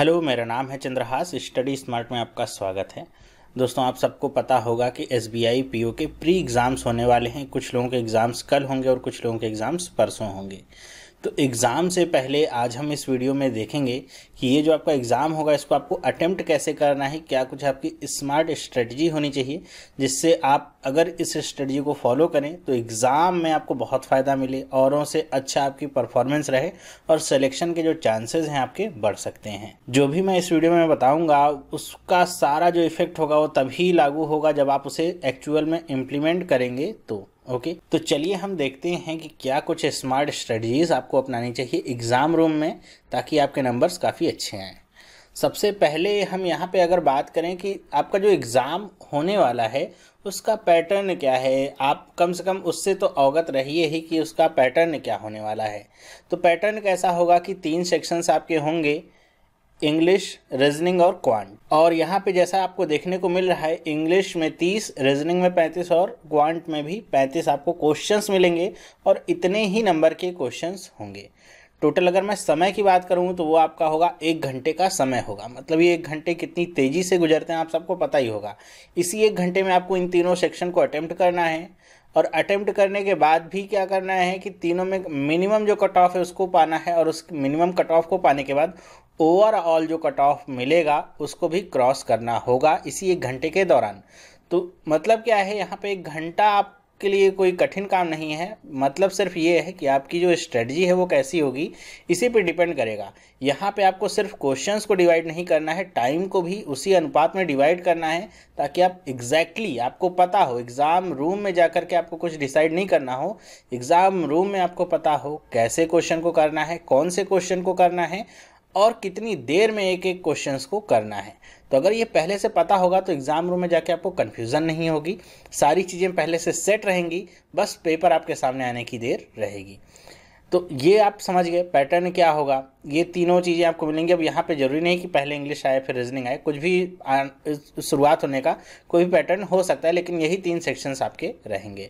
Hello, मेरा नाम है चंद्रहास। स्टडी स्मार्ट में आपका स्वागत है। दोस्तों, आप सबको पता होगा कि एसबीआई पीओ के प्री एग्ज़ाम्स होने वाले हैं। कुछ लोगों के एग्ज़ाम्स कल होंगे और कुछ लोगों के एग्ज़ाम्स परसों होंगे। तो एग्ज़ाम से पहले आज हम इस वीडियो में देखेंगे कि ये जो आपका एग्ज़ाम होगा इसको आपको अटेम्प्ट कैसे करना है, क्या कुछ आपकी स्मार्ट स्ट्रेटजी होनी चाहिए जिससे आप अगर इस स्ट्रेटजी को फॉलो करें तो एग्ज़ाम में आपको बहुत फ़ायदा मिले, औरों से अच्छा आपकी परफॉर्मेंस रहे और सिलेक्शन के जो चांसेस हैं आपके बढ़ सकते हैं। जो भी मैं इस वीडियो में बताऊंगा उसका सारा जो इफेक्ट होगा वो तभी लागू होगा जब आप उसे एक्चुअल में इम्प्लीमेंट करेंगे तो ओके। तो चलिए हम देखते हैं कि क्या कुछ स्मार्ट स्ट्रेटजीज आपको अपनानी चाहिए एग्ज़ाम रूम में ताकि आपके नंबर्स काफ़ी अच्छे आएँ। सबसे पहले हम यहाँ पे अगर बात करें कि आपका जो एग्ज़ाम होने वाला है उसका पैटर्न क्या है, आप कम से कम उससे तो अवगत रहिए ही कि उसका पैटर्न क्या होने वाला है। तो पैटर्न कैसा होगा कि 3 सेक्शंस आपके होंगे, इंग्लिश, रीजनिंग और क्वांट। और यहाँ पे जैसा आपको देखने को मिल रहा है इंग्लिश में 30, रीजनिंग में 35 और क्वांट में भी 35 आपको क्वेश्चंस मिलेंगे और इतने ही नंबर के क्वेश्चंस होंगे। टोटल अगर मैं समय की बात करूँ तो वो आपका होगा 1 घंटे का समय होगा। मतलब ये 1 घंटे कितनी तेज़ी से गुजरते हैं आप सबको पता ही होगा। इसी 1 घंटे में आपको इन तीनों सेक्शन को अटेम्प्ट करना है और अटेम्प्ट करने के बाद भी क्या करना है कि तीनों में मिनिमम जो कट ऑफ है उसको पाना है और उस मिनिमम कट ऑफ को पाने के बाद ओवरऑल जो कट ऑफ मिलेगा उसको भी क्रॉस करना होगा इसी 1 घंटे के दौरान। तो मतलब क्या है, यहाँ पे 1 घंटा आपके लिए कोई कठिन काम नहीं है। मतलब सिर्फ ये है कि आपकी जो स्ट्रेटजी है वो कैसी होगी इसी पे डिपेंड करेगा। यहाँ पे आपको सिर्फ क्वेश्चंस को डिवाइड नहीं करना है, टाइम को भी उसी अनुपात में डिवाइड करना है ताकि आप एग्जैक्टली आपको पता हो। एग्ज़ाम रूम में जाकर के आपको कुछ डिसाइड नहीं करना हो, एग्ज़ाम रूम में आपको पता हो कैसे क्वेश्चन को करना है, कौन से क्वेश्चन को करना है और कितनी देर में एक एक क्वेश्चंस को करना है। तो अगर ये पहले से पता होगा तो एग्ज़ाम रूम में जाके आपको कन्फ्यूज़न नहीं होगी, सारी चीज़ें पहले से सेट रहेंगी, बस पेपर आपके सामने आने की देर रहेगी। तो ये आप समझ गए पैटर्न क्या होगा। ये तीनों चीज़ें आपको मिलेंगी। अब यहाँ पे ज़रूरी नहीं कि पहले इंग्लिश आए फिर रीजनिंग आए, कुछ भी शुरुआत होने का कोई भी पैटर्न हो सकता है, लेकिन यही 3 सेक्शंस आपके रहेंगे।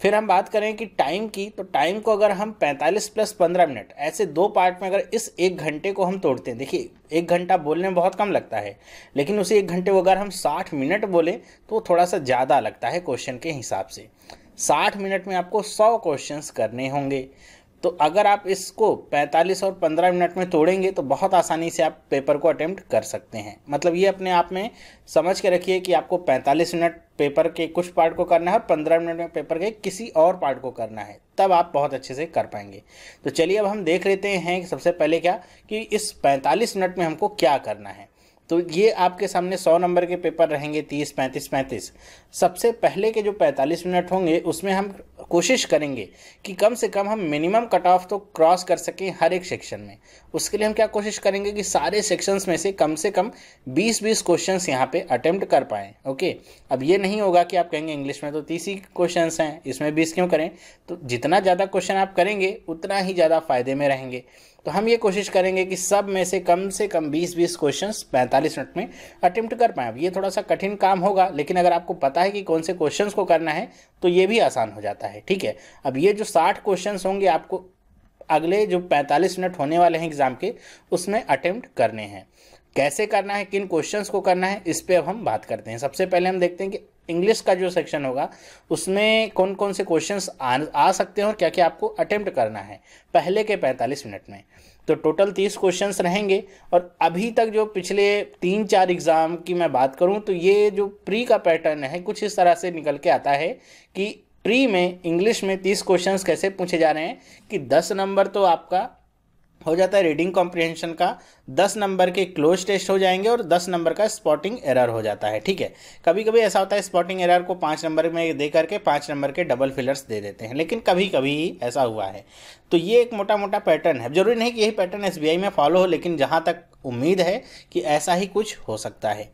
फिर हम बात करें कि टाइम की, तो टाइम को अगर हम 45 प्लस 15 मिनट ऐसे 2 पार्ट में अगर इस 1 घंटे को हम तोड़ते हैं, देखिए 1 घंटा बोलने में बहुत कम लगता है लेकिन उसी 1 घंटे को अगर हम 60 मिनट बोले तो थोड़ा सा ज़्यादा लगता है क्वेश्चन के हिसाब से। 60 मिनट में आपको 100 क्वेश्चंस करने होंगे। तो अगर आप इसको 45 और 15 मिनट में तोड़ेंगे तो बहुत आसानी से आप पेपर को अटेम्प्ट कर सकते हैं। मतलब ये अपने आप में समझ के रखिए कि आपको 45 मिनट पेपर के कुछ पार्ट को करना है और 15 मिनट में पेपर के किसी और पार्ट को करना है, तब आप बहुत अच्छे से कर पाएंगे। तो चलिए अब हम देख लेते हैं कि सबसे पहले क्या कि इस 45 मिनट में हमको क्या करना है। तो ये आपके सामने 100 नंबर के पेपर रहेंगे, 30, 35, 35। सबसे पहले के जो 45 मिनट होंगे उसमें हम कोशिश करेंगे कि कम से कम हम मिनिमम कट ऑफ तो क्रॉस कर सकें हर एक सेक्शन में। उसके लिए हम क्या कोशिश करेंगे कि सारे सेक्शंस में से कम 20-20 क्वेश्चंस यहाँ पे अटेम्प्ट कर पाएँ। ओके, अब ये नहीं होगा कि आप कहेंगे इंग्लिश में तो 30 ही क्वेश्चंस हैं, इसमें 20 क्यों करें। तो जितना ज़्यादा क्वेश्चन आप करेंगे उतना ही ज़्यादा फ़ायदे में रहेंगे। तो हम ये कोशिश करेंगे कि सब में से कम 20-20 क्वेश्चंस 45 मिनट में अटेम्प्ट कर पाएँ। अब ये थोड़ा सा कठिन काम होगा लेकिन अगर आपको पता है कि कौन से क्वेश्चंस को करना है तो ये भी आसान हो जाता है। ठीक है, अब ये जो 60 क्वेश्चंस होंगे आपको अगले जो 45 मिनट होने वाले हैं एग्ज़ाम के उसमें अटेम्प्ट करने हैं। कैसे करना है, किन क्वेश्चंस को करना है, इस पे अब हम बात करते हैं। सबसे पहले हम देखते हैं कि इंग्लिश का जो सेक्शन होगा उसमें कौन कौन से क्वेश्चंस आ सकते हैं और क्या क्या आपको अटेम्प्ट करना है पहले के 45 मिनट में। तो टोटल 30 क्वेश्चंस रहेंगे और अभी तक जो पिछले 3-4 एग्ज़ाम की मैं बात करूं तो ये जो प्री का पैटर्न है कुछ इस तरह से निकल के आता है कि प्री में इंग्लिश में 30 क्वेश्चंस कैसे पूछे जा रहे हैं कि 10 नंबर तो आपका हो जाता है रीडिंग कॉम्प्रिहेंशन का, 10 नंबर के क्लोज टेस्ट हो जाएंगे और 10 नंबर का स्पॉटिंग एरर हो जाता है। ठीक है, कभी कभी ऐसा होता है स्पॉटिंग एरर को 5 नंबर में दे करके 5 नंबर के डबल फिलर्स दे देते हैं, लेकिन कभी कभी ऐसा हुआ है। तो ये एक मोटा मोटा पैटर्न है, जरूरी नहीं कि यही पैटर्न एसबीआई में फॉलो हो, लेकिन जहाँ तक उम्मीद है कि ऐसा ही कुछ हो सकता है।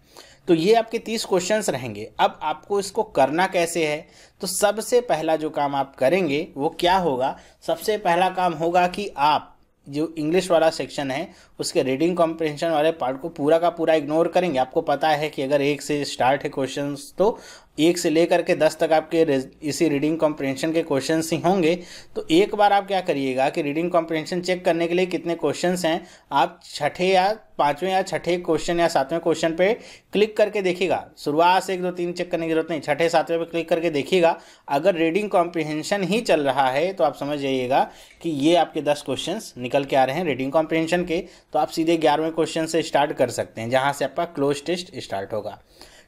तो ये आपके 30 क्वेश्चंस रहेंगे। अब आपको इसको करना कैसे है, तो सबसे पहला जो काम आप करेंगे वो क्या होगा, सबसे पहला काम होगा कि आप जो इंग्लिश वाला सेक्शन है उसके रीडिंग कॉम्प्रिहेंशन वाले पार्ट को पूरा का पूरा इग्नोर करेंगे। आपको पता है कि अगर 1 से स्टार्ट है क्वेश्चंस तो 1 से लेकर के 10 तक आपके इसी रीडिंग कॉम्प्रिहेंशन के क्वेश्चंस ही होंगे। तो एक बार आप क्या करिएगा कि रीडिंग कॉम्प्रिहेंशन चेक करने के लिए कितने क्वेश्चंस हैं, आप छठे या पाँचवें या छठे क्वेश्चन या सातवें क्वेश्चन पे क्लिक करके देखिएगा। शुरुआत से 1 2 3 चेक करने की जरूरत नहीं, छठे सातवें पे क्लिक करके देखिएगा। अगर रीडिंग कॉम्प्रिहेंशन ही चल रहा है तो आप समझ जाइएगा कि ये आपके 10 क्वेश्चंस निकल के आ रहे हैं रीडिंग कॉम्प्रिहेंशन के। तो आप सीधे 11वें क्वेश्चन से स्टार्ट कर सकते हैं, जहाँ से आपका क्लोज टेस्ट स्टार्ट होगा।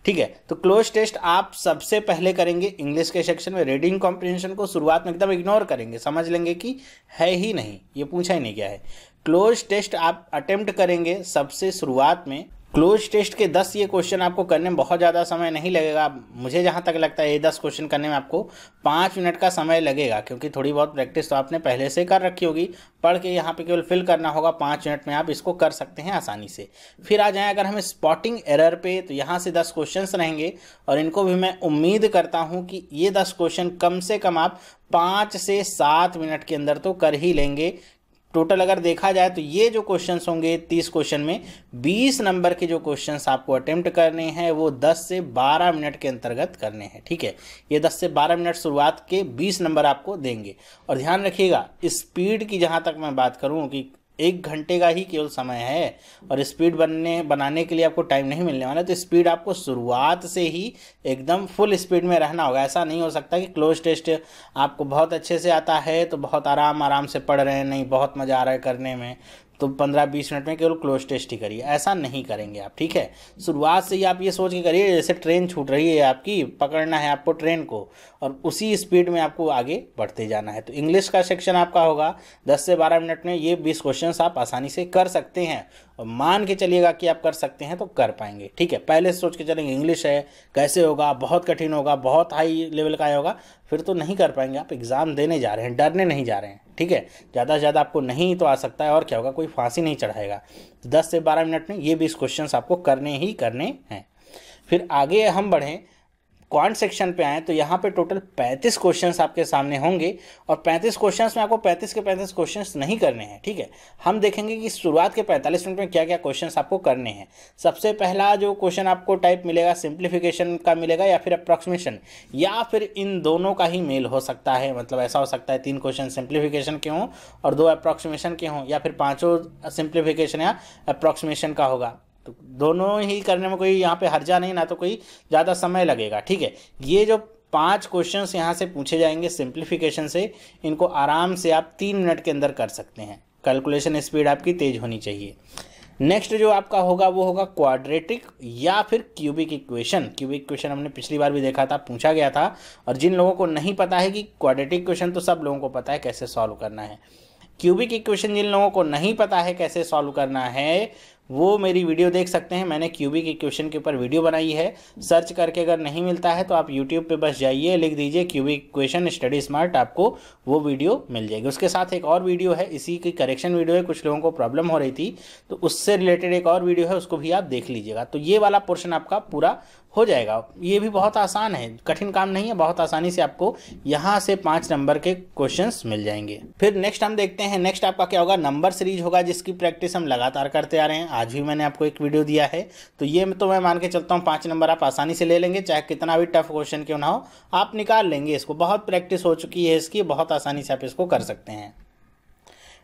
ठीक है, तो क्लोज टेस्ट आप सबसे पहले करेंगे इंग्लिश के सेक्शन में। रीडिंग कॉम्प्रिहेंशन को शुरुआत में एकदम इग्नोर करेंगे, समझ लेंगे कि है ही नहीं, ये पूछा ही नहीं गया है। क्लोज टेस्ट आप अटेम्प्ट करेंगे सबसे शुरुआत में। क्लोज टेस्ट के 10 ये क्वेश्चन आपको करने में बहुत ज़्यादा समय नहीं लगेगा। मुझे जहाँ तक लगता है ये 10 क्वेश्चन करने में आपको 5 मिनट का समय लगेगा, क्योंकि थोड़ी बहुत प्रैक्टिस तो आपने पहले से कर रखी होगी। पढ़ के यहाँ पे केवल फिल करना होगा, 5 मिनट में आप इसको कर सकते हैं आसानी से। फिर आ जाएँ अगर हमें स्पॉटिंग एरर पे, तो यहाँ से 10 क्वेश्चन रहेंगे और इनको भी मैं उम्मीद करता हूँ कि ये 10 क्वेश्चन कम से कम आप 5 से 7 मिनट के अंदर तो कर ही लेंगे। टोटल अगर देखा जाए तो ये जो क्वेश्चंस होंगे 30 क्वेश्चन में 20 नंबर के जो क्वेश्चंस आपको अटेम्प्ट करने हैं वो 10 से 12 मिनट के अंतर्गत करने हैं। ठीक है, ये 10 से 12 मिनट शुरुआत के 20 नंबर आपको देंगे। और ध्यान रखिएगा स्पीड की, जहाँ तक मैं बात करूँ कि 1 घंटे का ही केवल समय है और स्पीड बनाने के लिए आपको टाइम नहीं मिलने वाला। तो स्पीड आपको शुरुआत से ही एकदम फुल स्पीड में रहना होगा। ऐसा नहीं हो सकता कि क्लोज टेस्ट आपको बहुत अच्छे से आता है तो बहुत आराम से पढ़ रहे हैं, नहीं बहुत मज़ा आ रहा है करने में तो 15-20 मिनट में केवल क्लोज टेस्ट ही करिए, ऐसा नहीं करेंगे आप। ठीक है, शुरुआत से ही आप ये सोच के करिए जैसे ट्रेन छूट रही है आपकी, पकड़ना है आपको ट्रेन को और उसी स्पीड में आपको आगे बढ़ते जाना है। तो इंग्लिश का सेक्शन आपका होगा 10 से 12 मिनट में, ये 20 क्वेश्चन आप आसानी से कर सकते हैं और मान के चलिएगा कि आप कर सकते हैं तो कर पाएंगे। ठीक है, पहले से सोच के चलेंगे इंग्लिश है कैसे होगा, बहुत कठिन होगा, बहुत हाई लेवल का होगा, फिर तो नहीं कर पाएंगे। आप एग्ज़ाम देने जा रहे हैं, डरने नहीं जा रहे हैं। ठीक है, ज़्यादा से ज़्यादा आपको नहीं तो आ सकता है और क्या होगा, कोई फांसी नहीं चढ़ाएगा। तो 10 से 12 मिनट में ये 20 क्वेश्चंस आपको करने ही करने हैं। फिर आगे हम बढ़ें, क्वांट सेक्शन पे आए तो यहाँ पे टोटल 35 क्वेश्चंस आपके सामने होंगे और 35 क्वेश्चंस में आपको 35 के 35 क्वेश्चंस नहीं करने हैं। ठीक है, हम देखेंगे कि शुरुआत के 45 मिनट में क्या क्या क्वेश्चंस आपको करने हैं। सबसे पहला जो क्वेश्चन आपको टाइप मिलेगा सिंप्लीफिकेशन का मिलेगा या फिर अप्रॉक्सीमेशन, या फिर इन दोनों का ही मेल हो सकता है। मतलब ऐसा हो सकता है 3 क्वेश्चन सिंप्लीफिकेशन के हों और 2 अप्रॉक्सीमेशन के हों, या फिर 5 सिंप्लीफिकेशन या अप्रॉक्सीमेशन का होगा। तो दोनों ही करने में कोई यहाँ पे हर्जा नहीं, ना तो कोई ज़्यादा समय लगेगा। ठीक है, ये जो 5 क्वेश्चंस यहाँ से पूछे जाएंगे सिंप्लीफिकेशन से, इनको आराम से आप 3 मिनट के अंदर कर सकते हैं। कैलकुलेशन स्पीड आपकी तेज होनी चाहिए। नेक्स्ट जो आपका होगा वो होगा क्वाड्रेटिक या फिर क्यूबिक इक्वेशन। क्यूबिक इक्वेशन हमने पिछली बार भी देखा था, पूछा गया था। और जिन लोगों को नहीं पता है कि क्वाड्रेटिक इक्वेशन, तो सब लोगों को पता है कैसे सॉल्व करना है। क्यूबिक इक्वेशन जिन लोगों को नहीं पता है कैसे सॉल्व करना है वो मेरी वीडियो देख सकते हैं। मैंने क्यूबिक इक्वेशन के ऊपर वीडियो बनाई है, सर्च करके अगर नहीं मिलता है तो आप यूट्यूब पे बस जाइए, लिख दीजिए क्यूबिक इक्वेशन स्टडी स्मार्ट, आपको वो वीडियो मिल जाएगी। उसके साथ एक और वीडियो है, इसी की करेक्शन वीडियो है, कुछ लोगों को प्रॉब्लम हो रही थी तो उससे रिलेटेड एक और वीडियो है, उसको भी आप देख लीजिएगा। तो ये वाला पोर्शन आपका पूरा हो जाएगा। ये भी बहुत आसान है, कठिन काम नहीं है, बहुत आसानी से आपको यहाँ से 5 नंबर के क्वेश्चंस मिल जाएंगे। फिर नेक्स्ट हम देखते हैं, नेक्स्ट आपका क्या होगा, नंबर सीरीज होगा, जिसकी प्रैक्टिस हम लगातार करते आ रहे हैं। आज भी मैंने आपको एक वीडियो दिया है, तो ये तो मैं मान के चलता हूँ 5 नंबर आप आसानी से ले लेंगे, चाहे कितना भी टफ क्वेश्चन क्यों ना हो, आप निकाल लेंगे इसको। बहुत प्रैक्टिस हो चुकी है इसकी, बहुत आसानी से आप इसको कर सकते हैं।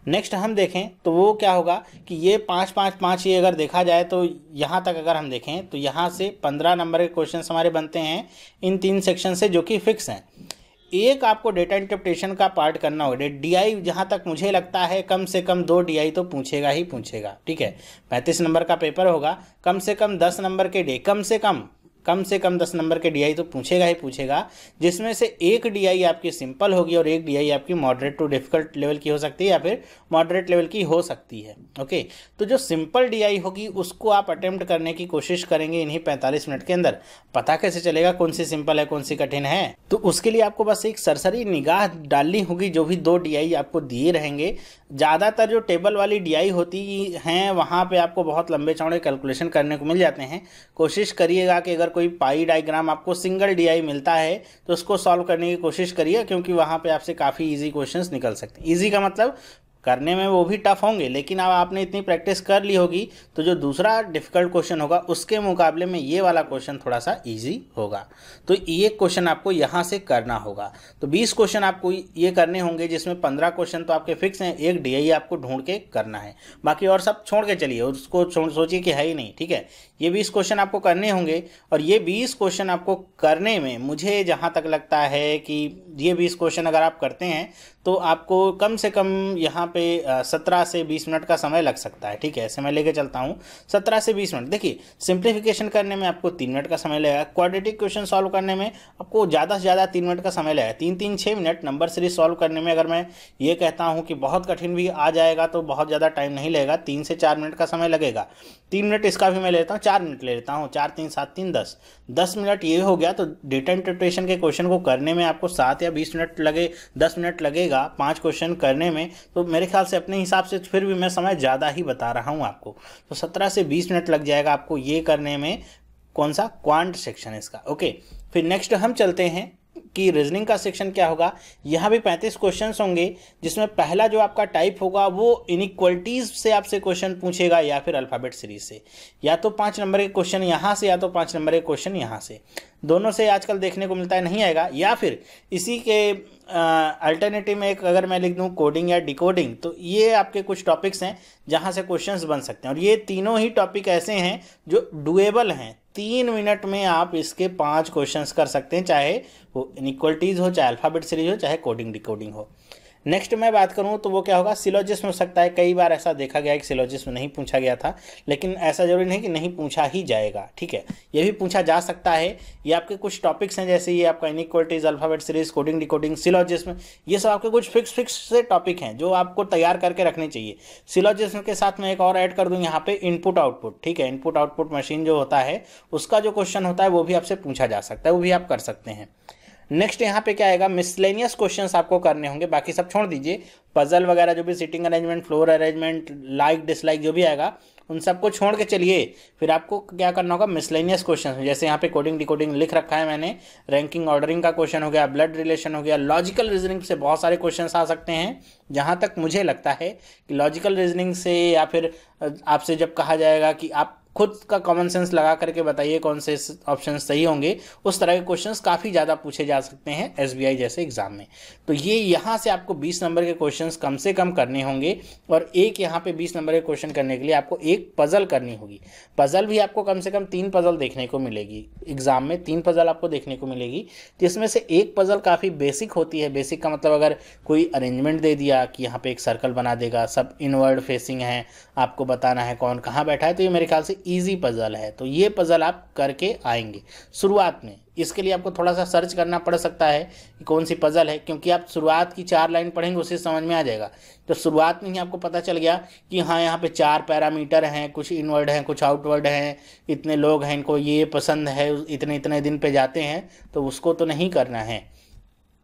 नेक्स्ट हम देखें तो वो क्या होगा कि ये 5-5-5 ये अगर देखा जाए तो यहाँ तक अगर हम देखें तो यहाँ से 15 नंबर के क्वेश्चन हमारे बनते हैं इन 3 सेक्शन से, जो कि फिक्स हैं। एक आपको डेटा इंटरप्रिटेशन का पार्ट करना होगा। डीआई जहाँ तक मुझे लगता है कम से कम 2 डीआई तो पूछेगा ही पूछेगा। ठीक है, 35 नंबर का पेपर होगा, कम से कम 10 नंबर के डे, कम से कम 10 नंबर के डीआई तो पूछेगा ही पूछेगा, जिसमें से एक डीआई आपकी सिंपल होगी और एक डीआई आपकी मॉडरेट टू डिफिकल्ट लेवल की हो सकती है या फिर मॉडरेट लेवल की हो सकती है। ओके, तो जो सिंपल डीआई होगी उसको आप अटेम्प्ट करने की कोशिश करेंगे इन्हीं 45 मिनट के अंदर। पता कैसे चलेगा कौन सी सिंपल है कौन सी कठिन है? तो उसके लिए आपको बस एक सरसरी निगाह डालनी होगी, जो भी 2 डीआई आपको दिए रहेंगे। ज़्यादातर जो टेबल वाली डीआई होती हैं वहाँ पे आपको बहुत लंबे चौड़े कैलकुलेशन करने को मिल जाते हैं। कोशिश करिएगा कि अगर कोई पाई डायग्राम आपको सिंगल डीआई मिलता है तो उसको सॉल्व करने की कोशिश करिए, क्योंकि वहाँ पे आपसे काफ़ी इजी क्वेश्चंस निकल सकते हैं। इजी का मतलब करने में वो भी टफ होंगे, लेकिन अब आपने इतनी प्रैक्टिस कर ली होगी तो जो दूसरा डिफिकल्ट क्वेश्चन होगा उसके मुकाबले में ये वाला क्वेश्चन थोड़ा सा ईजी होगा। तो ये क्वेश्चन आपको यहाँ से करना होगा। तो 20 क्वेश्चन आपको ये करने होंगे, जिसमें 15 क्वेश्चन तो आपके फिक्स हैं, एक DI आपको ढूंढ के करना है, बाकी और सब छोड़ के चलिए, उसको सोचिए कि है ही नहीं, ठीक है। ये 20 क्वेश्चन आपको करने होंगे और ये 20 क्वेश्चन आपको करने में मुझे जहाँ तक लगता है कि ये 20 क्वेश्चन अगर आप करते हैं तो आपको कम से कम यहाँ पे 17 से 20 मिनट का समय लग सकता है, ठीक है। ऐसे मैं लेके चलता हूँ 17 से 20 मिनट। देखिए सिंप्लीफिकेशन करने में आपको 3 मिनट का समय लगेगा, क्वाड्रेटिक क्वेश्चन सॉल्व करने में आपको ज़्यादा से ज़्यादा 3 मिनट का समय लगेगा, 3-3-6 मिनट। नंबर सीरीज सॉल्व करने में अगर मैं ये कहता हूँ कि बहुत कठिन भी आ जाएगा तो बहुत ज़्यादा टाइम नहीं लगेगा, 3 से 4 मिनट का समय लगेगा। 3 मिनट इसका भी मैं लेता हूँ, 4 मिनट ले लेता हूँ, 4 3 7 3 10 मिनट ये हो गया। तो डेटा इंटरप्रिटेशन के क्वेश्चन को करने में आपको 7 या 20 मिनट लगे, 10 मिनट लगेगा 5 क्वेश्चन करने में। तो मेरे ख्याल से अपने हिसाब से फिर भी मैं समय ज़्यादा ही बता रहा हूँ आपको, तो 17 से 20 मिनट लग जाएगा आपको ये करने में। कौन सा? क्वांट सेक्शन इसका, ओके। फिर नेक्स्ट हम चलते हैं कि रीजनिंग का सेक्शन क्या होगा। यहाँ भी 35 क्वेश्चंस होंगे, जिसमें पहला जो आपका टाइप होगा वो इनइक्वलिटीज से आपसे क्वेश्चन पूछेगा या फिर अल्फ़ाबेट सीरीज से, या तो 5 नंबर के क्वेश्चन यहाँ से या तो 5 नंबर के क्वेश्चन यहाँ से, दोनों से आजकल देखने को मिलता है, नहीं आएगा। या फिर इसी के अल्टरनेटिव में एक अगर मैं लिख दूँ कोडिंग या डिकोडिंग, तो ये आपके कुछ टॉपिक्स हैं जहाँ से क्वेश्चंस बन सकते हैं, और ये तीनों ही टॉपिक ऐसे हैं जो डुएबल हैं। 3 मिनट में आप इसके 5 क्वेश्चंस कर सकते हैं, चाहे वो इनइक्वलिटीज़ हो, चाहे अल्फ़ाबेट सीरीज हो, चाहे कोडिंग डिकोडिंग हो। नेक्स्ट मैं बात करूं तो वो क्या होगा, सिलोजिस्म हो सकता है। कई बार ऐसा देखा गया है कि सिलोजिस्म नहीं पूछा गया था, लेकिन ऐसा जरूरी नहीं कि नहीं पूछा ही जाएगा, ठीक है, ये भी पूछा जा सकता है। ये आपके कुछ टॉपिक्स हैं, जैसे ये आपका inequalities, alphabet series, coding decoding, syllogism, ये सब आपके कुछ फिक्स से टॉपिक हैं जो आपको तैयार करके रखने चाहिए। सिलोजिस्म के साथ मैं एक और ऐड कर दूँ यहाँ पे, इनपुट आउटपुट, ठीक है। इनपुट आउटपुट मशीन जो होता है उसका जो क्वेश्चन होता है वो भी आपसे पूछा जा सकता है, वो भी आप कर सकते हैं। नेक्स्ट यहाँ पे क्या आएगा, मिसलेनियस क्वेश्चंस आपको करने होंगे, बाकी सब छोड़ दीजिए। पजल वगैरह जो भी, sitting arrangement, floor arrangement, like dislike जो भी आएगा उन सबको छोड़ के चलिए। फिर आपको क्या करना होगा, मिसलेनियस क्वेश्चन, जैसे यहाँ पे कोडिंग डिकोडिंग लिख रखा है मैंने, रैंकिंग ऑर्डरिंग का क्वेश्चन हो गया, ब्लड रिलेशन हो गया, लॉजिकल रीजनिंग से बहुत सारे क्वेश्चन आ सकते हैं। जहाँ तक मुझे लगता है कि लॉजिकल रीजनिंग से, या फिर आपसे जब कहा जाएगा कि आप खुद का कॉमन सेंस लगा करके बताइए कौन से ऑप्शन सही होंगे, उस तरह के क्वेश्चंस काफ़ी ज़्यादा पूछे जा सकते हैं SBI जैसे एग्जाम में। तो ये यहाँ से आपको 20 नंबर के क्वेश्चंस कम से कम करने होंगे, और एक यहाँ पे 20 नंबर के क्वेश्चन करने के लिए आपको एक पजल करनी होगी। पजल भी आपको कम से कम 3 पजल देखने को मिलेगी एग्जाम में, 3 पजल आपको देखने को मिलेगी, जिसमें से एक पजल काफ़ी बेसिक होती है। बेसिक का मतलब अगर कोई अरेंजमेंट दे दिया कि यहाँ पे एक सर्कल बना देगा, सब इनवर्ड फेसिंग है, आपको बताना है कौन कहाँ बैठा है, तो ये मेरे ख्याल से ईजी पजल है। तो ये पजल आप करके आएंगे शुरुआत में। इसके लिए आपको थोड़ा सा सर्च करना पड़ सकता है कि कौन सी पजल है, क्योंकि आप शुरुआत की 4 लाइन पढ़ेंगे उससे समझ में आ जाएगा। तो शुरुआत में ही आपको पता चल गया कि हाँ यहाँ पे 4 पैरामीटर हैं, कुछ इनवर्ड हैं, कुछ आउटवर्ड हैं, इतने लोग हैं, इनको ये पसंद है, इतने इतने दिन पे जाते हैं, तो उसको तो नहीं करना है।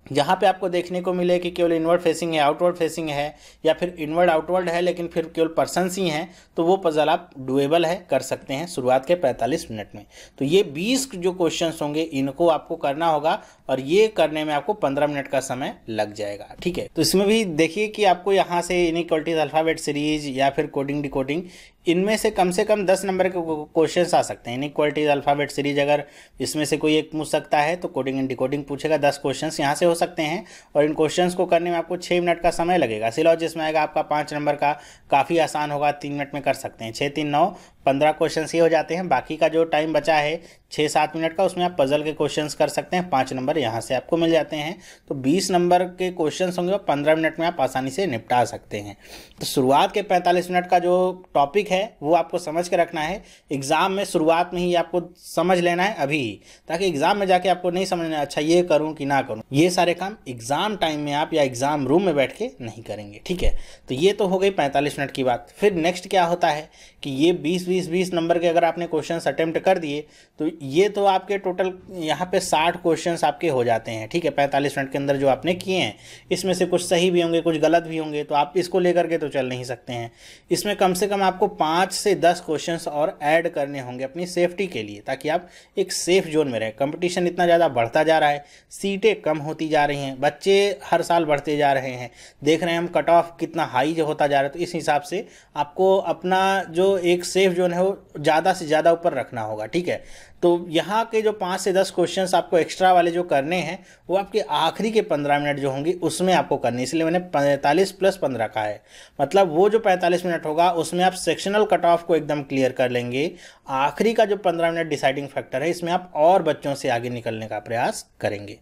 जहाँ पे आपको देखने को मिले कि केवल इनवर्ड फेसिंग है, आउटवर्ड फेसिंग है, या फिर इनवर्ड आउटवर्ड है लेकिन फिर केवल पर्सन्स ही हैं, तो वो पजल आप डुएबल है, कर सकते हैं शुरुआत के 45 मिनट में। तो ये 20 जो क्वेश्चंस होंगे इनको आपको करना होगा, और ये करने में आपको 15 मिनट का समय लग जाएगा, ठीक है। तो इसमें भी देखिए कि आपको यहाँ से इनइक्वलिटीज, अल्फ़ाबेट सीरीज या फिर कोडिंग डिकोडिंग, इनमें से कम 10 नंबर के क्वेश्चंस आ सकते हैं। इनइक्वलिटीज, अल्फ़ाबेट सीरीज अगर इसमें से कोई एक पूछ सकता है तो कोडिंग एंड डिकोडिंग पूछेगा, 10 क्वेश्चंस यहाँ से हो सकते हैं, और इन क्वेश्चंस को करने में आपको 6 मिनट का समय लगेगा। सिलॉजिस्ट में आएगा आपका 5 नंबर का, काफ़ी आसान होगा, 3 मिनट में कर सकते हैं। 6 3 9 15 क्वेश्चन ये हो जाते हैं। बाकी का जो टाइम बचा है 6-7 मिनट का, उसमें आप पजल के क्वेश्चंस कर सकते हैं, 5 नंबर यहाँ से आपको मिल जाते हैं। तो 20 नंबर के क्वेश्चंस होंगे, 15 मिनट में आप आसानी से निपटा सकते हैं। तो शुरुआत के 45 मिनट का जो टॉपिक है वो आपको समझ के रखना है। एग्ज़ाम में शुरुआत में ही आपको समझ लेना है अभी ही, ताकि एग्ज़ाम में जाके आपको नहीं समझना अच्छा ये करूँ कि ना करूँ। ये सारे काम एग्ज़ाम टाइम में आप या एग्ज़ाम रूम में बैठ के नहीं करेंगे, ठीक है। तो ये तो हो गई 45 मिनट की बात। फिर नेक्स्ट क्या होता है कि ये 20 20 नंबर के अगर आपने क्वेश्चंस अटेम्प्ट कर दिए तो ये तो आपके टोटल यहाँ पे 60 क्वेश्चंस आपके हो जाते हैं, ठीक है। 45 मिनट के अंदर जो आपने किए हैं इसमें से कुछ सही भी होंगे, कुछ गलत भी होंगे, तो आप इसको लेकर के तो चल नहीं सकते हैं। इसमें कम से कम आपको 5 से 10 क्वेश्चंस और ऐड करने होंगे अपनी सेफ्टी के लिए, ताकि आप एक सेफ जोन में रहें। कंपटीशन इतना ज़्यादा बढ़ता जा रहा है, सीटें कम होती जा रही हैं, बच्चे हर साल बढ़ते जा रहे हैं, देख रहे हैं हम कट ऑफ कितना हाई जो होता जा रहा है। तो इस हिसाब से आपको अपना जो एक सेफ जोन है वो ज़्यादा से ज़्यादा ऊपर रखना होगा, ठीक है। तो यहाँ के जो 5 से 10 क्वेश्चंस आपको एक्स्ट्रा वाले जो करने हैं वो आपके आखिरी के 15 मिनट जो होंगे उसमें आपको करनी, इसलिए मैंने 45 + 15 का है। मतलब वो जो 45 मिनट होगा उसमें आप सेक्शनल कट ऑफ को एकदम क्लियर कर लेंगे। आखिरी का जो 15 मिनट डिसाइडिंग फैक्टर है, इसमें आप और बच्चों से आगे निकलने का प्रयास करेंगे।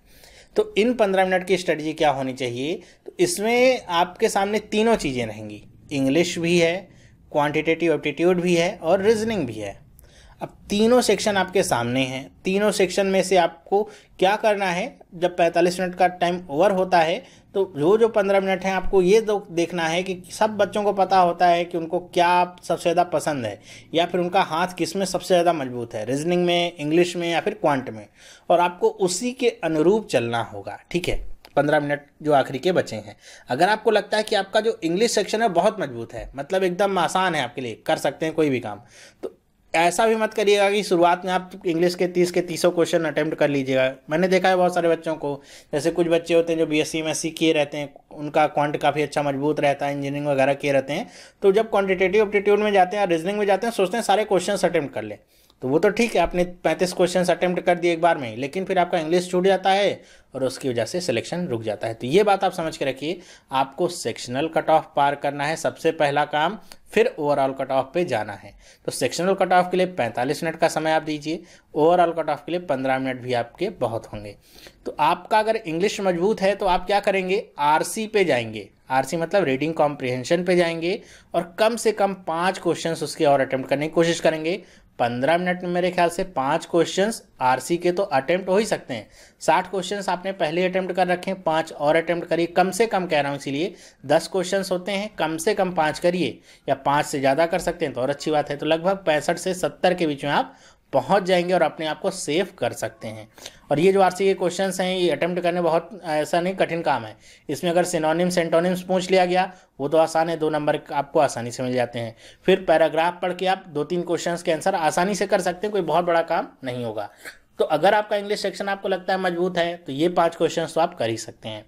तो इन 15 मिनट की स्ट्रेटजी क्या होनी चाहिए? तो इसमें आपके सामने तीनों चीज़ें रहेंगी, इंग्लिश भी है, क्वांटिटेटिव एप्टीट्यूड भी है और रीजनिंग भी है। अब तीनों सेक्शन आपके सामने हैं, तीनों सेक्शन में से आपको क्या करना है, जब 45 मिनट का टाइम ओवर होता है तो जो 15 मिनट हैं आपको ये तो देखना है कि सब बच्चों को पता होता है कि उनको क्या सबसे ज़्यादा पसंद है, या फिर उनका हाथ किस में सबसे ज़्यादा मजबूत है, रीजनिंग में, इंग्लिश में या फिर क्वांट में, और आपको उसी के अनुरूप चलना होगा, ठीक है। 15 मिनट जो आखिरी के बचे हैं, अगर आपको लगता है कि आपका जो इंग्लिश सेक्शन है बहुत मजबूत है, मतलब एकदम आसान है आपके लिए, कर सकते हैं कोई भी काम, तो ऐसा भी मत करिएगा कि शुरुआत में आप इंग्लिश के 30 के 30 क्वेश्चन अटेम्प्ट कर लीजिएगा। मैंने देखा है बहुत सारे बच्चों को, जैसे कुछ बच्चे होते हैं जो बीएससी में किए रहते हैं, उनका क्वांट काफ़ी अच्छा मजबूत रहता है, इंजीनियरिंग वगैरह किए रहते हैं, तो जब क्वांटिटेटिव एप्टीट्यूड में जाते हैं, रीजनिंग में जाते हैं, सोचते हैं सारे क्वेश्चन अटेम्प्ट कर ले। तो वो तो ठीक है, आपने 35 क्वेश्चन अटेम्प्ट कर दिए एक बार में, लेकिन फिर आपका इंग्लिश छूट जाता है और उसकी वजह से सिलेक्शन रुक जाता है। तो ये बात आप समझ के रखिए, आपको सेक्शनल कट ऑफ पार करना है सबसे पहला काम, फिर ओवरऑल कट ऑफ पे जाना है। तो सेक्शनल कट ऑफ के लिए 45 मिनट का समय आप दीजिए, ओवरऑल कट ऑफ के लिए 15 मिनट भी आपके बहुत होंगे। तो आपका अगर इंग्लिश मजबूत है तो आप क्या करेंगे, आरसी पे जाएंगे, आरसी मतलब रीडिंग कॉम्प्रिहेंशन पे जाएंगे, और कम से कम 5 क्वेश्चन उसके और अटेम्प्ट करने की कोशिश करेंगे। 15 मिनट में मेरे ख्याल से 5 क्वेश्चंस आरसी के तो अटेम्प्ट हो ही सकते हैं। 60 क्वेश्चंस आपने पहले अटेम्प्ट कर रखे हैं, 5 और अटेम्प्ट करिए, कम से कम कह रहा हूँ, इसीलिए 10 क्वेश्चंस होते हैं, कम से कम 5 करिए, या 5 से ज़्यादा कर सकते हैं तो और अच्छी बात है। तो लगभग 65 से 70 के बीच में आप पहुंच जाएंगे और अपने आप को सेव कर सकते हैं। और ये जो आरसी के क्वेश्चंस हैं ये अटेम्प्ट करने बहुत ऐसा नहीं कठिन काम है। इसमें अगर सिनोनिम्स एंटोनिम्स पूछ लिया गया वो तो आसान है, 2 नंबर आपको आसानी से मिल जाते हैं। फिर पैराग्राफ पढ़ के आप 2-3 क्वेश्चंस के आंसर आसानी से कर सकते हैं, कोई बहुत बड़ा काम नहीं होगा। तो अगर आपका इंग्लिश सेक्शन आपको लगता है मजबूत है तो ये 5 क्वेश्चन तो आप कर ही सकते हैं।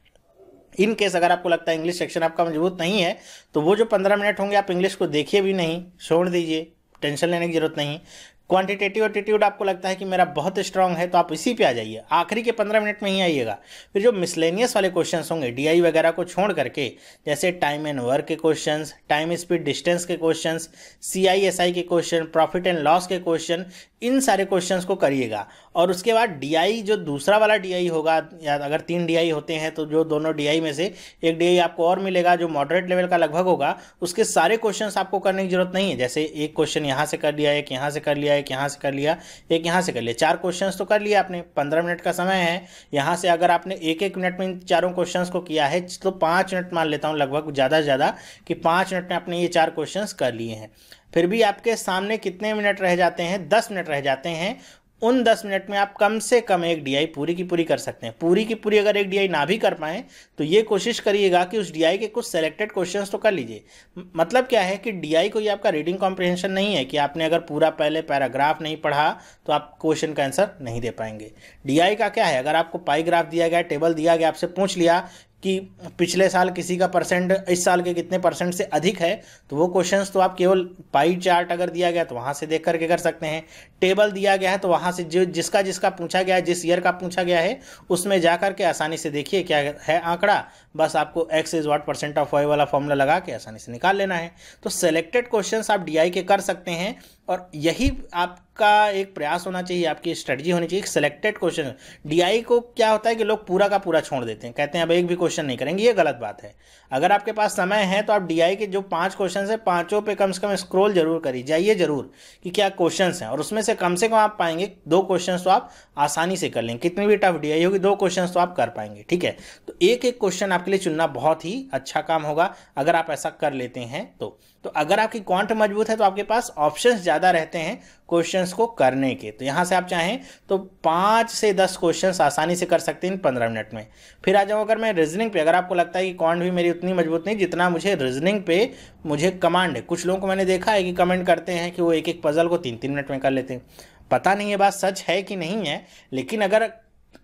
इन केस अगर आपको लगता है इंग्लिश सेक्शन आपका मजबूत नहीं है तो वो जो 15 मिनट होंगे आप इंग्लिश को देखिए भी नहीं, छोड़ दीजिए, टेंशन लेने की जरूरत नहीं। क्वांटिटेटिव एप्टीट्यूड आपको लगता है कि मेरा बहुत स्ट्रांग है तो आप इसी पे आ जाइए, आखिरी के 15 मिनट में ही आइएगा। फिर जो मिसलेनियस वाले क्वेश्चंस होंगे डीआई वगैरह को छोड़ करके, जैसे टाइम एंड वर्क के क्वेश्चंस, टाइम स्पीड डिस्टेंस के क्वेश्चंस, सीआईएसआई के क्वेश्चन, प्रॉफिट एंड लॉस के क्वेश्चन, इन सारे क्वेश्चंस को करिएगा। और उसके बाद डीआई जो दूसरा वाला डीआई होगा, या अगर 3 डीआई होते हैं तो जो दोनों डीआई में से एक डीआई आपको और मिलेगा जो मॉडरेट लेवल का लगभग होगा, उसके सारे क्वेश्चंस आपको करने की जरूरत नहीं है। जैसे एक क्वेश्चन यहाँ से कर लिया, एक यहाँ से कर लिया, एक यहाँ से कर लिया, एक यहाँ से कर लिया, 4 क्वेश्चंस तो कर लिया आपने। 15 मिनट का समय है, यहाँ से अगर आपने 1-1 मिनट में इन चारों क्वेश्चंस को किया है तो 5 मिनट मान लेता हूँ लगभग, ज़्यादा से ज़्यादा कि 5 मिनट में आपने ये 4 क्वेश्चंस कर लिए हैं। फिर भी आपके सामने कितने मिनट रह जाते हैं, 10 मिनट रह जाते हैं। उन 10 मिनट में आप कम से कम एक डीआई पूरी की पूरी कर सकते हैं। पूरी की पूरी अगर एक डीआई ना भी कर पाएँ तो ये कोशिश करिएगा कि उस डीआई के कुछ सेलेक्टेड क्वेश्चंस तो कर लीजिए। मतलब क्या है कि डीआई कोई आपका रीडिंग कॉम्प्रिहेंशन नहीं है कि आपने अगर पूरा पहले पैराग्राफ नहीं पढ़ा तो आप क्वेश्चन का आंसर नहीं दे पाएंगे। डीआई का क्या है, अगर आपको पाई ग्राफ दिया गया, टेबल दिया गया, आपसे पूछ लिया कि पिछले साल किसी का परसेंट इस साल के कितने परसेंट से अधिक है, तो वो क्वेश्चंस तो आप केवल पाई चार्ट अगर दिया गया तो वहाँ से देख करके कर सकते हैं। टेबल दिया गया है तो वहाँ से जो जिसका जिसका पूछा गया है, जिस ईयर का पूछा गया है, उसमें जा करके आसानी से देखिए क्या है आंकड़ा, बस आपको x is what percent of y वाला फॉर्मूला लगा के आसानी से निकाल लेना है। तो सेलेक्टेड क्वेश्चंस आप डीआई के कर सकते हैं, और यही आपका एक प्रयास होना चाहिए, आपकी स्ट्रेटजी होनी चाहिए। सेलेक्टेड क्वेश्चन, डीआई को क्या होता है कि लोग पूरा का पूरा छोड़ देते हैं, कहते हैं अब एक भी क्वेश्चन नहीं करेंगे, ये गलत बात है। अगर आपके पास समय है तो आप डीआई के जो 5 क्वेश्चन है, 5 पे कम से कम स्क्रॉल जरूर करिए, जाइए जरूर कि क्या क्वेश्चन हैं, और उसमें से कम आप पाएंगे 2 क्वेश्चन तो आप आसानी से कर लेंगे। कितनी भी टफ डीआई होगी 2 क्वेश्चन तो आप कर पाएंगे, ठीक है। तो एक क्वेश्चन आपके लिए चुनना बहुत ही अच्छा काम होगा अगर आप ऐसा कर लेते हैं तो। तो अगर आपकी क्वांट मजबूत है तो आपके पास ऑप्शंस ज़्यादा रहते हैं क्वेश्चंस को करने के। तो यहाँ से आप चाहें तो 5 से 10 क्वेश्चंस आसानी से कर सकते हैं इन 15 मिनट में। फिर आ जाऊँ अगर मैं रीजनिंग पे, अगर आपको लगता है कि क्वांट भी मेरी उतनी मजबूत नहीं जितना मुझे रीजनिंग पे मुझे कमांड है। कुछ लोगों को मैंने देखा है कि कमेंट करते हैं कि वो एक एक पजल को 3-3 मिनट में कर लेते हैं। पता नहीं ये बात सच है कि नहीं है, लेकिन अगर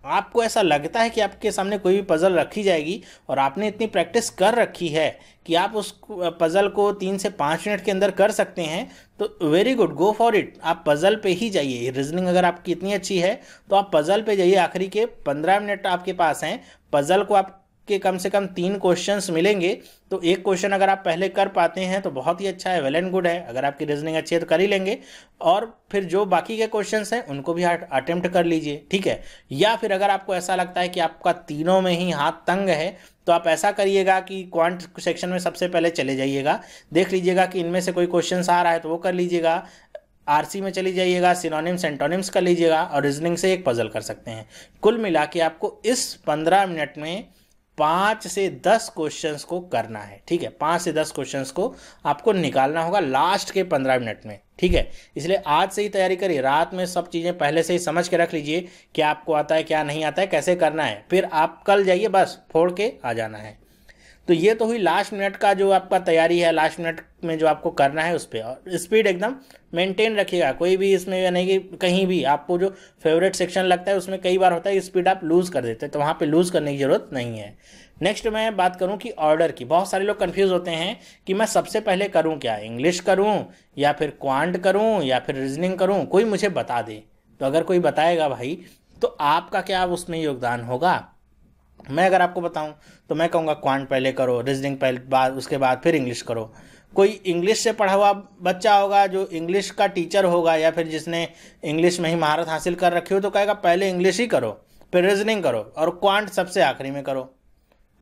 आपको ऐसा लगता है कि आपके सामने कोई भी पजल रखी जाएगी और आपने इतनी प्रैक्टिस कर रखी है कि आप उस पजल को 3 से 5 मिनट के अंदर कर सकते हैं, तो very good, go for it. आप पजल पे ही जाइए। रीजनिंग अगर आपकी इतनी अच्छी है तो आप पजल पे जाइए। आखिरी के 15 मिनट आपके पास हैं। पजल को आप के कम से कम 3 क्वेश्चंस मिलेंगे, तो एक क्वेश्चन अगर आप पहले कर पाते हैं तो बहुत ही अच्छा है, वेल एंड गुड है। अगर आपकी रीजनिंग अच्छी है तो कर ही लेंगे, और फिर जो बाकी के क्वेश्चंस हैं उनको भी अटेम्प्ट कर लीजिए, ठीक है। या फिर अगर आपको ऐसा लगता है कि आपका तीनों में ही हाथ तंग है तो आप ऐसा करिएगा कि क्वांट सेक्शन में सबसे पहले चले जाइएगा, देख लीजिएगा कि इनमें से कोई क्वेश्चन आ रहा है तो वो कर लीजिएगा। आरसी में चली जाइएगा, सिनोनिम्स एंटोनिम्स कर लीजिएगा, और रीजनिंग से एक पजल कर सकते हैं। कुल मिला के आपको इस 15 मिनट में 5 से 10 क्वेश्चंस को करना है, ठीक है। 5 से 10 क्वेश्चंस को आपको निकालना होगा लास्ट के 15 मिनट में, ठीक है। इसलिए आज से ही तैयारी करिए, रात में सब चीज़ें पहले से ही समझ के रख लीजिए, क्या आपको आता है क्या नहीं आता है, कैसे करना है। फिर आप कल जाइए, बस फोड़ के आ जाना है। तो ये तो हुई लास्ट मिनट का जो आपका तैयारी है, लास्ट मिनट में जो आपको करना है उस पर। और स्पीड एकदम मेंटेन रखिएगा, कोई भी इसमें नहीं कि कहीं भी आपको जो फेवरेट सेक्शन लगता है उसमें कई बार होता है स्पीड आप लूज़ कर देते हैं, तो वहाँ पे लूज़ करने की ज़रूरत नहीं है। नेक्स्ट मैं बात करूँ कि ऑर्डर की। बहुत सारे लोग कन्फ्यूज़ होते हैं कि मैं सबसे पहले करूँ क्या, इंग्लिश करूँ या फिर क्वांट करूँ या फिर रीजनिंग करूँ, कोई मुझे बता दे। तो अगर कोई बताएगा भाई तो आपका क्या उसमें योगदान होगा। मैं अगर आपको बताऊं तो मैं कहूँगा क्वांट पहले करो, रीजनिंग पहले बाद, उसके बाद फिर इंग्लिश करो। कोई इंग्लिश से पढ़ा हुआ बच्चा होगा जो इंग्लिश का टीचर होगा या फिर जिसने इंग्लिश में ही महारत हासिल कर रखी हो तो कहेगा पहले इंग्लिश ही करो, फिर रीजनिंग करो, और क्वांट सबसे आखिरी में करो,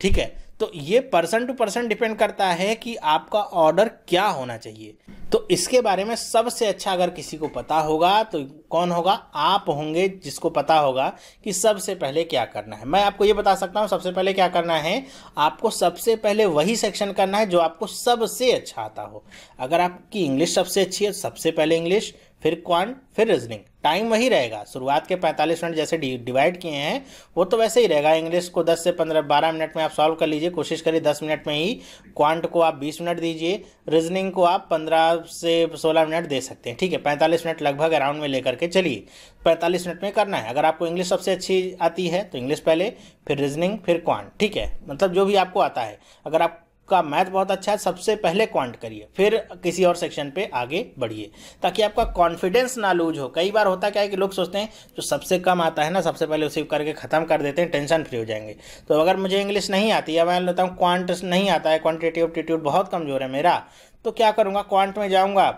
ठीक है। तो ये पर्सन टू पर्सन डिपेंड करता है कि आपका ऑर्डर क्या होना चाहिए। तो इसके बारे में सबसे अच्छा अगर किसी को पता होगा तो कौन होगा, आप होंगे, जिसको पता होगा कि सबसे पहले क्या करना है। मैं आपको ये बता सकता हूँ सबसे पहले क्या करना है। आपको सबसे पहले वही सेक्शन करना है जो आपको सबसे अच्छा आता हो। अगर आपकी इंग्लिश सबसे अच्छी है सबसे पहले इंग्लिश, फिर क्वांट, फिर रीजनिंग। टाइम वही रहेगा, शुरुआत के 45 मिनट जैसे डिवाइड किए हैं वो तो वैसे ही रहेगा। इंग्लिश को 10 से 12 मिनट में आप सॉल्व कर लीजिए, कोशिश करिए 10 मिनट में ही। क्वांट को आप 20 मिनट दीजिए, रीजनिंग को आप 15 से 16 मिनट दे सकते हैं, ठीक है। 45 मिनट लगभग अराउंड में लेकर के चलिए, 45 मिनट में करना है। अगर आपको इंग्लिश सबसे अच्छी आती है तो इंग्लिश पहले, फिर रीजनिंग, फिर क्वांट, ठीक है। मतलब जो भी आपको आता है। अगर आप का मैथ बहुत अच्छा है सबसे पहले क्वांट करिए, फिर किसी और सेक्शन पे आगे बढ़िए, ताकि आपका कॉन्फिडेंस ना लूज हो। कई बार होता क्या है कि लोग सोचते हैं जो सबसे कम आता है ना सबसे पहले उसे करके ख़त्म कर देते हैं, टेंशन फ्री हो जाएंगे। तो अगर मुझे इंग्लिश नहीं आती या मैं लेता हूँ क्वांट नहीं आता है, क्वान्टिटेटिव एप्टीट्यूड बहुत कमज़ोर है मेरा, तो क्या करूँगा, क्वांट में जाऊँगा,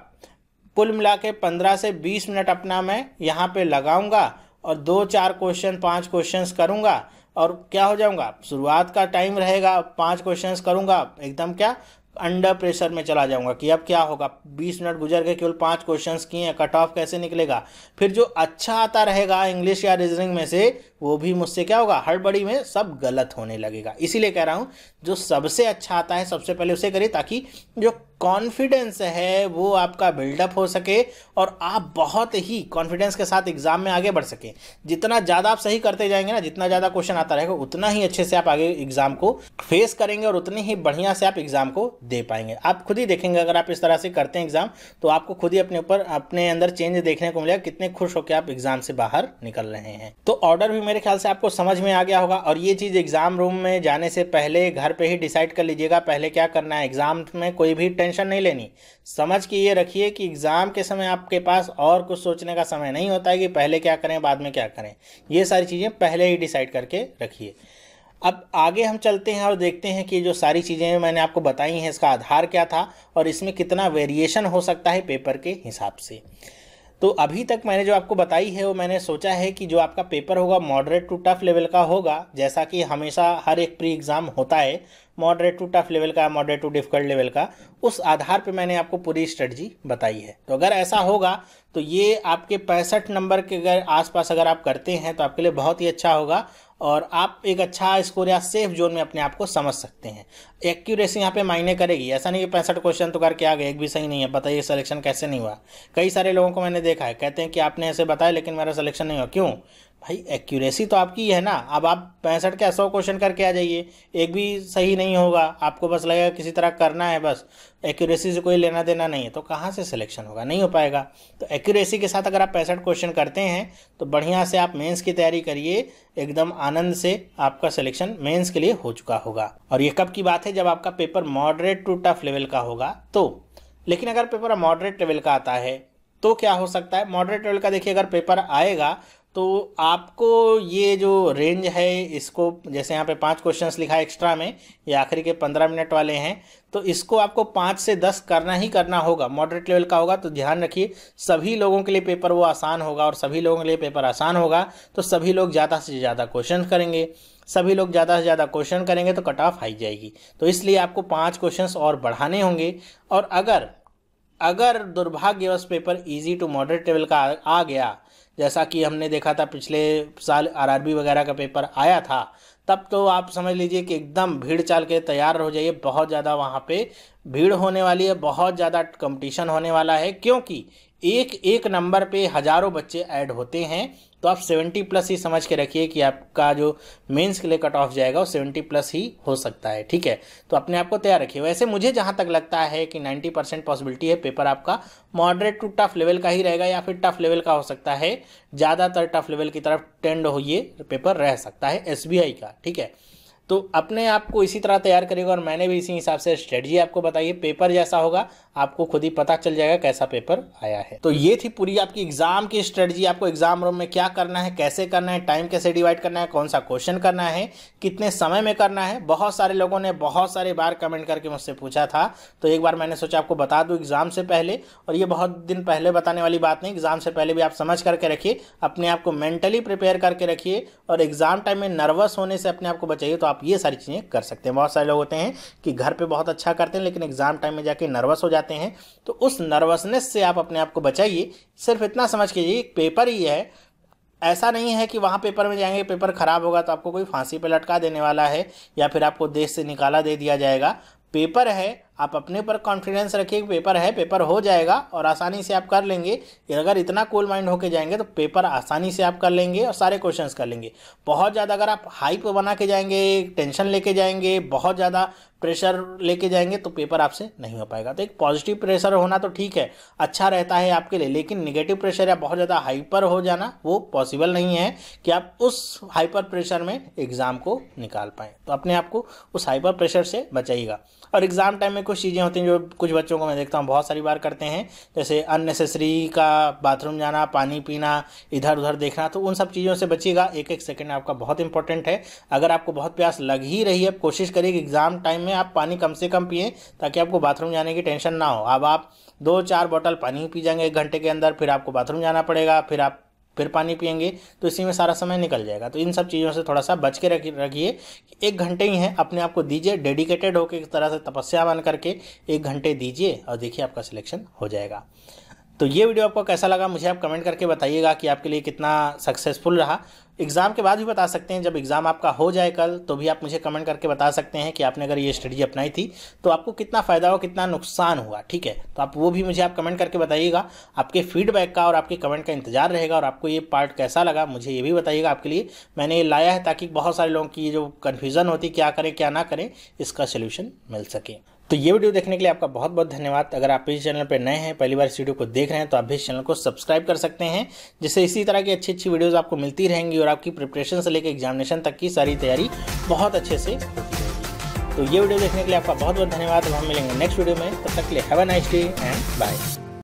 कुल मिला के 15 से 20 मिनट अपना मैं यहाँ पर लगाऊँगा और 2-4 क्वेश्चन 5 क्वेश्चन करूँगा, और क्या हो जाऊंगा, शुरुआत का टाइम रहेगा 5 क्वेश्चंस करूंगा, एकदम क्या अंडर प्रेशर में चला जाऊंगा कि अब क्या होगा, 20 मिनट गुजर गए, केवल 5 क्वेश्चंस किए हैं, कट ऑफ कैसे निकलेगा। फिर जो अच्छा आता रहेगा इंग्लिश या रीजनिंग में से वो भी मुझसे क्या होगा, हड़बड़ी में सब गलत होने लगेगा। इसीलिए कह रहा हूँ जो सबसे अच्छा आता है सबसे पहले उसे करिए, ताकि जो कॉन्फिडेंस है वो आपका बिल्डअप हो सके और आप बहुत ही कॉन्फिडेंस के साथ एग्जाम में आगे बढ़ सके। जितना ज़्यादा आप सही करते जाएंगे ना, जितना ज़्यादा क्वेश्चन आता रहेगा उतना ही अच्छे से आप आगे एग्जाम को फेस करेंगे और उतनी ही बढ़िया से आप एग्जाम को दे पाएंगे। आप खुद ही देखेंगे अगर आप इस तरह से करते हैं एग्जाम, तो आपको खुद ही अपने ऊपर अपने अंदर चेंज देखने को मिलेगा, कितने खुश होकर आप एग्जाम से बाहर निकल रहे हैं। तो ऑर्डर भी मेरे ख्याल से आपको समझ में आ गया होगा, और ये चीज़ एग्जाम रूम में जाने से पहले घर पे ही डिसाइड कर लीजिएगा पहले क्या करना है। एग्जाम में कोई भी टेंशन नहीं लेनी, समझ के ये रखिए कि एग्जाम के समय आपके पास और कुछ सोचने का समय नहीं होता है कि पहले क्या करें बाद में क्या करें। ये सारी चीज़ें पहले ही डिसाइड करके रखिए। अब आगे हम चलते हैं और देखते हैं कि जो सारी चीज़ें मैंने आपको बताई हैं इसका आधार क्या था और इसमें कितना वेरिएशन हो सकता है पेपर के हिसाब से। तो अभी तक मैंने जो आपको बताई है वो मैंने सोचा है कि जो आपका पेपर होगा मॉडरेट टू टफ लेवल का होगा, जैसा कि हमेशा हर एक प्री एग्ज़ाम होता है। मॉडरेट टू टफ लेवल का, मॉडरेट टू डिफिकल्ट लेवल का, उस आधार पे मैंने आपको पूरी स्ट्रेटजी बताई है। तो अगर ऐसा होगा तो ये आपके 65 नंबर के अगर आसपास अगर आप करते हैं तो आपके लिए बहुत ही अच्छा होगा और आप एक अच्छा स्कोर या सेफ जोन में अपने आप को समझ सकते हैं। एक्यूरेसी यहाँ पे मायने करेगी, ऐसा नहीं कि 65 क्वेश्चन तो करके आ गए, एक भी सही नहीं है, बताइए सिलेक्शन कैसे नहीं हुआ। कई सारे लोगों को मैंने देखा है, कहते हैं कि आपने ऐसे बताया लेकिन मेरा सिलेक्शन नहीं हुआ। क्यों भाई? एक्यूरेसी तो आपकी है ना। अब आप 65 क्या 100 क्वेश्चन करके आ जाइए, एक भी सही नहीं होगा, आपको बस लगेगा किसी तरह करना है, बस एक्यूरेसी से कोई लेना देना नहीं है, तो कहाँ से सिलेक्शन होगा? नहीं हो पाएगा। तो एक्यूरेसी के साथ अगर आप 65 क्वेश्चन करते हैं तो बढ़िया से आप मेंस की तैयारी करिए, एकदम आनंद से आपका सिलेक्शन मेंस के लिए हो चुका होगा। और ये कब की बात है? जब आपका paper moderate to tough level का होगा तो। लेकिन अगर पेपर मॉडरेट लेवल का आता है तो क्या हो सकता है? मॉडरेट लेवल का देखिए, अगर पेपर आएगा तो आपको ये जो रेंज है, इसको जैसे यहाँ पे 5 क्वेश्चंस लिखा है एक्स्ट्रा में, ये आखिरी के 15 मिनट वाले हैं, तो इसको आपको 5 से 10 करना ही करना होगा। मॉडरेट लेवल का होगा तो ध्यान रखिए, सभी लोगों के लिए पेपर वो आसान होगा, और सभी लोगों के लिए पेपर आसान होगा तो सभी लोग ज़्यादा से ज़्यादा क्वेश्चन करेंगे। सभी लोग ज़्यादा से ज़्यादा क्वेश्चन करेंगे तो कट ऑफ हाई जाएगी। तो इसलिए आपको 5 क्वेश्चंस और बढ़ाने होंगे। और अगर दुर्भाग्यवश paper easy to moderate level का आ गया, जैसा कि हमने देखा था पिछले साल आरआरबी वगैरह का पेपर आया था, तब तो आप समझ लीजिए कि एकदम भीड़ चाल के तैयार हो जाइए। बहुत ज़्यादा वहाँ पे भीड़ होने वाली है, बहुत ज़्यादा कंपटीशन होने वाला है, क्योंकि एक नंबर पे हज़ारों बच्चे ऐड होते हैं। तो आप 70+ ही समझ के रखिए कि आपका जो मेंस के लिए कट ऑफ जाएगा वो 70+ ही हो सकता है। ठीक है, तो अपने आप को तैयार रखिए। वैसे मुझे जहाँ तक लगता है कि 90% पॉसिबिलिटी है पेपर आपका मॉडरेट टू टफ लेवल का ही रहेगा, या फिर टफ लेवल का हो सकता है। ज़्यादातर टफ लेवल की तरफ टेंड हो ये पेपर रह सकता है एसबीआई का। ठीक है, तो अपने आप को इसी तरह तैयार करेगा, और मैंने भी इसी हिसाब से स्ट्रेटजी आपको बताई है। पेपर जैसा होगा आपको खुद ही पता चल जाएगा कैसा पेपर आया है। तो ये थी पूरी आपकी एग्जाम की स्ट्रेटजी। आपको एग्जाम रूम में क्या करना है, कैसे करना है, टाइम कैसे डिवाइड करना है, कौन सा क्वेश्चन करना है, कितने समय में करना है। बहुत सारे लोगों ने बहुत सारे बार कमेंट करके मुझसे पूछा था, तो एक बार मैंने सोचा आपको बता दूं एग्जाम से पहले। और ये बहुत दिन पहले बताने वाली बात नहीं, एग्जाम से पहले भी आप समझ करके रखिए, अपने आप को मेंटली प्रिपेयर करके रखिए, और एग्जाम टाइम में नर्वस होने से अपने आप को बचाइए। तो आप ये सारी चीज़ें कर सकते हैं। बहुत सारे लोग होते हैं कि घर पे बहुत अच्छा करते हैं लेकिन एग्जाम टाइम में जाके नर्वस हो जाते हैं, तो उस नर्वसनेस से आप अपने आप को बचाइए। सिर्फ इतना समझ कीजिए, पेपर ही है, ऐसा नहीं है कि वहाँ पेपर में जाएंगे पेपर खराब होगा तो आपको कोई फांसी पे लटका देने वाला है, या फिर आपको देश से निकाला दे दिया जाएगा। पेपर है, आप अपने पर कॉन्फिडेंस रखिए, पेपर है, पेपर हो जाएगा और आसानी से आप कर लेंगे। अगर इतना कूल माइंड होके जाएंगे तो पेपर आसानी से आप कर लेंगे और सारे क्वेश्चंस कर लेंगे। बहुत ज़्यादा अगर आप हाइप बना के जाएंगे, टेंशन लेके जाएंगे, बहुत ज़्यादा प्रेशर लेके जाएंगे तो पेपर आपसे नहीं हो पाएगा। तो एक पॉजिटिव प्रेशर होना तो ठीक है, अच्छा रहता है आपके लिए, लेकिन निगेटिव प्रेशर या बहुत ज़्यादा हाइपर हो जाना वो पॉसिबल नहीं है कि आप उस हाइपर प्रेशर में एग्ज़ाम को निकाल पाएँ। तो अपने आप को उस हाइपर प्रेशर से बचाइएगा। और एग्ज़ाम टाइम में कुछ चीज़ें होती हैं जो कुछ बच्चों को मैं देखता हूँ बहुत सारी बार करते हैं, जैसे अननेसेसरी का बाथरूम जाना, पानी पीना, इधर उधर देखना, तो उन सब चीज़ों से बचिएगा। एक एक सेकंड आपका बहुत इंपॉर्टेंट है। अगर आपको बहुत प्यास लग ही रही है, कोशिश करिए कि एग्ज़ाम टाइम में आप पानी कम से कम पिएं ताकि आपको बाथरूम जाने की टेंशन ना हो। अब आप 2-4 बोतल पानी पी जाएंगे 1 घंटे के अंदर, फिर आपको बाथरूम जाना पड़ेगा, फिर पानी पिएंगे, तो इसी में सारा समय निकल जाएगा। तो इन सब चीज़ों से थोड़ा सा बच के रखिए। 1 घंटे ही है, अपने आप को दीजिए, डेडिकेटेड होकर एक तरह से तपस्या बन करके 1 घंटे दीजिए और देखिए आपका सिलेक्शन हो जाएगा। तो ये वीडियो आपको कैसा लगा मुझे आप कमेंट करके बताइएगा कि आपके लिए कितना सक्सेसफुल रहा। एग्ज़ाम के बाद भी बता सकते हैं, जब एग्ज़ाम आपका हो जाए कल तो भी आप मुझे कमेंट करके बता सकते हैं कि आपने अगर ये स्ट्रेटजी अपनाई थी तो आपको कितना फ़ायदा हुआ, कितना नुकसान हुआ। ठीक है, तो आप वो भी मुझे आप कमेंट करके बताइएगा। आपके फीडबैक का और आपके कमेंट का इंतजार रहेगा। और आपको ये पार्ट कैसा लगा मुझे ये भी बताइएगा। आपके लिए मैंने ये लाया है ताकि बहुत सारे लोगों की जो कन्फ्यूज़न होती क्या करें क्या ना करें, इसका सोल्यूशन मिल सके। तो ये वीडियो देखने के लिए आपका बहुत बहुत धन्यवाद। अगर आप इस चैनल पर नए हैं, पहली बार इस वीडियो को देख रहे हैं, तो आप भी इस चैनल को सब्सक्राइब कर सकते हैं, जिससे इसी तरह की अच्छी अच्छी वीडियोस आपको मिलती रहेंगी और आपकी प्रिपरेशन से लेकर एग्जामिनेशन तक की सारी तैयारी बहुत अच्छे से होती रहेगी। तो ये वीडियो देखने के लिए आपका बहुत बहुत धन्यवाद। हम मिलेंगे नेक्स्ट वीडियो में, तब तक के लिए have a nice day and bye.